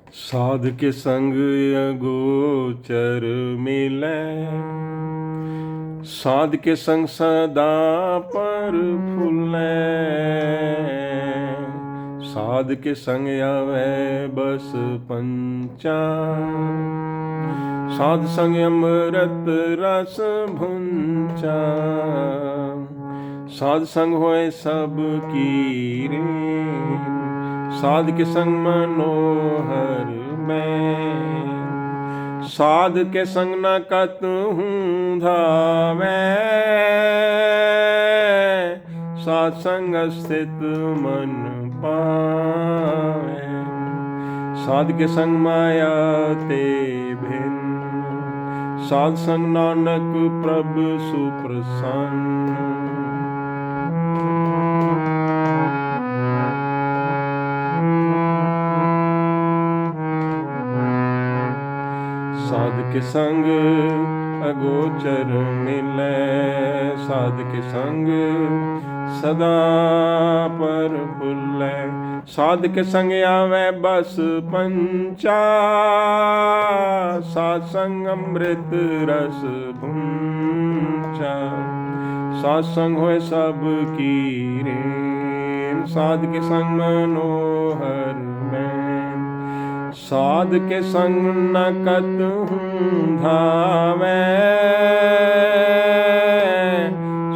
साध के संग अगोचर मिलै, साध के संग सदा पर फुलै। साध के संग आवै बस पंचा, साध संग अमृत रस भुंचा। साध संग होए सब कीरे, साध के संग मनोहर मैं। साध के संग न कतहूँ धावै, साध संग स्थित मन पावै। साध के संग माया ते भिन्न, साध संग नानक प्रभु सुप्रसन्न। साध के संग अगोचर मिलै, साध के संग सदा पर फुलै। साध के संग आवै बस पंचा, साध संग अमृत रस भुंचा। साध संग होए सब कीरे, साध के संग मनोहर मैं। साध के संग न कतहूँ धावै,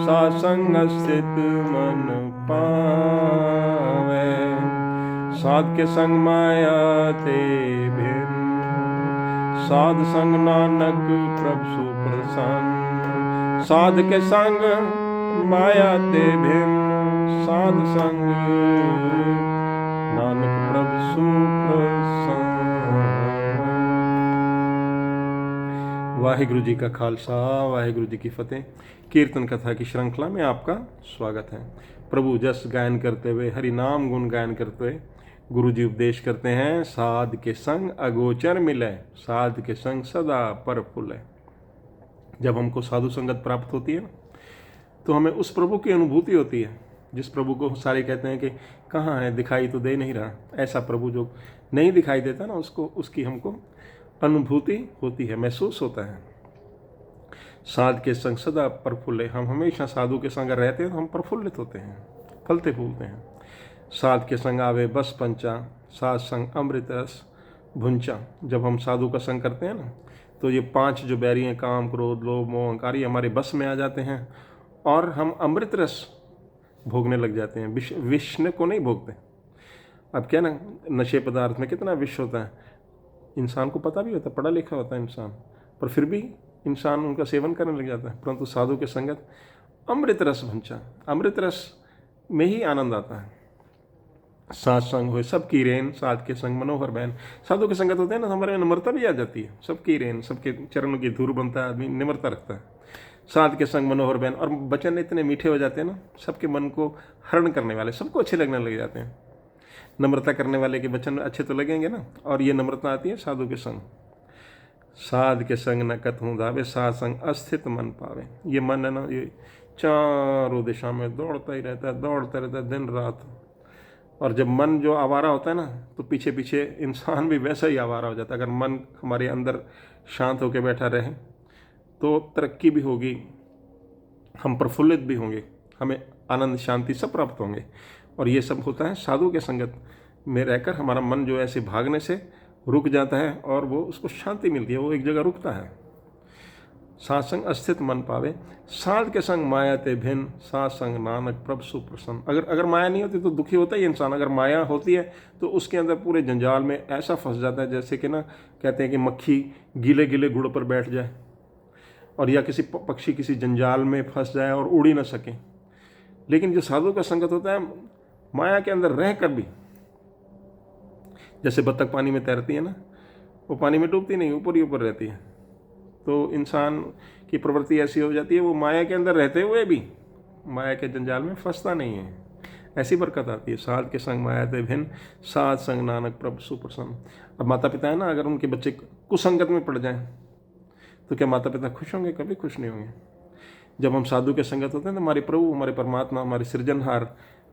साध संग स्थित मन पावै। साध के संग माया ते भिन्न, साध संग नानक प्रभु सुप्रसन्न। साध के संग माया ते भिन्न, साध संग नानक प्रभु सुप्रसन्न। वाहिगुरु जी का खालसा, वाहिगुरु जी की फतेह। कीर्तन कथा की श्रृंखला में आपका स्वागत है। प्रभु जस गायन करते हुए, हरि नाम गुण गायन करते हुए गुरु जी उपदेश करते हैं, साध के संग अगोचर मिलै, साध के संग सदा पर फुलै। जब हमको साधु संगत प्राप्त होती है तो हमें उस प्रभु की अनुभूति होती है, जिस प्रभु को सारे कहते हैं कि कहाँ है, दिखाई तो दे नहीं रहा। ऐसा प्रभु जो नहीं दिखाई देता ना, उसकी हमको अनुभूति होती है, महसूस होता है। साध के संग सदा प्रफुल्ल, हम हमेशा साधु के संग रहते हैं तो हम प्रफुल्लित होते हैं, फलते फूलते हैं। साध के संग आवे बस पंचा, साध संग अमृत रस भुंचा। जब हम साधु का संग करते हैं ना, तो ये 5 जो बैरी हैं, काम क्रोध लोभ मोह अहंकार, ये हमारे बस में आ जाते हैं और हम अमृत रस भोगने लग जाते हैं। विष्णु को नहीं भोगते। अब क्या ना, नशे पदार्थ में कितना विष होता है, इंसान को पता भी होता है, पढ़ा लिखा होता है इंसान, पर फिर भी इंसान उनका सेवन करने लग जाता है। परंतु साधु के संगत अमृत रस भंचा, अमृत रस में ही आनंद आता है। साध संग हुए सबकी रेन, साध के संग मनोहर बहन। साधु के संगत होते हैं ना, हमारे निम्रता भी आ जाती है। सबकी रेन, सबके चरणों की धूल बनता है, आदमी निम्रता रखता है। साध के संग मनोहर बहन, और वचन इतने मीठे हो जाते हैं ना, सबके मन को हरण करने वाले, सबको अच्छे लगने लग जाते हैं। नम्रता करने वाले के वचन अच्छे तो लगेंगे ना, और ये नम्रता आती है साधु के संग। साध के संग न कतहूँ धावे, साध संग अस्थित मन पावे। ये मन है ना, ये चारों दिशा में दौड़ता ही रहता है, दौड़ता रहता है दिन रात। और जब मन जो आवारा होता है ना, तो पीछे पीछे इंसान भी वैसा ही आवारा हो जाता है। अगर मन हमारे अंदर शांत होकर बैठा रहे तो तरक्की भी होगी, हम प्रफुल्लित भी होंगे, हमें आनंद शांति सब प्राप्त होंगे। और ये सब होता है साधु के संगत में रहकर। हमारा मन जो ऐसे भागने से रुक जाता है और वो उसको शांति मिलती है, वो एक जगह रुकता है। साध संग अस्थित मन पावे, साध के संग माया ते भिन्न, साध संग नानक प्रभु सुप्रसन्न। अगर माया नहीं होती तो दुखी होता ही इंसान। अगर माया होती है तो उसके अंदर पूरे जंजाल में ऐसा फंस जाता है, जैसे कि ना कहते हैं कि मक्खी गीले गीले गुड़ पर बैठ जाए, और या किसी पक्षी किसी जंजाल में फंस जाए और उड़ ही ना सके। लेकिन जो साधु का संगत होता है, माया के अंदर रह कर भी, जैसे बत्तख पानी में तैरती है ना, वो पानी में डूबती नहीं, ऊपर ही ऊपर रहती है। तो इंसान की प्रवृत्ति ऐसी हो जाती है, वो माया के अंदर रहते हुए भी माया के जंजाल में फंसता नहीं है। ऐसी बरकत आती है। साध के संग माया ते भिन्न, साध संग नानक प्रभु सुप्रसन्न। अब माता पिता है ना, अगर उनके बच्चे कुसंगत में पड़ जाएं तो क्या माता पिता खुश होंगे? कभी खुश नहीं होंगे। जब हम साधु के संगत होते हैं तो हमारे प्रभु, हमारे परमात्मा, हमारे सृजनहार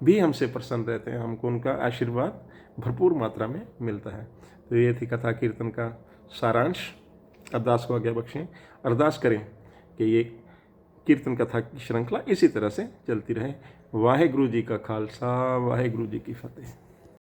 भी हमसे प्रसन्न रहते हैं, हमको उनका आशीर्वाद भरपूर मात्रा में मिलता है। तो ये थी कथा कीर्तन का सारांश। अरदास को आज्ञा बख्शें, अरदास करें कि ये कीर्तन कथा की श्रृंखला इसी तरह से चलती रहे। वाहे गुरु जी का खालसा, वाहे गुरु जी की फतेह।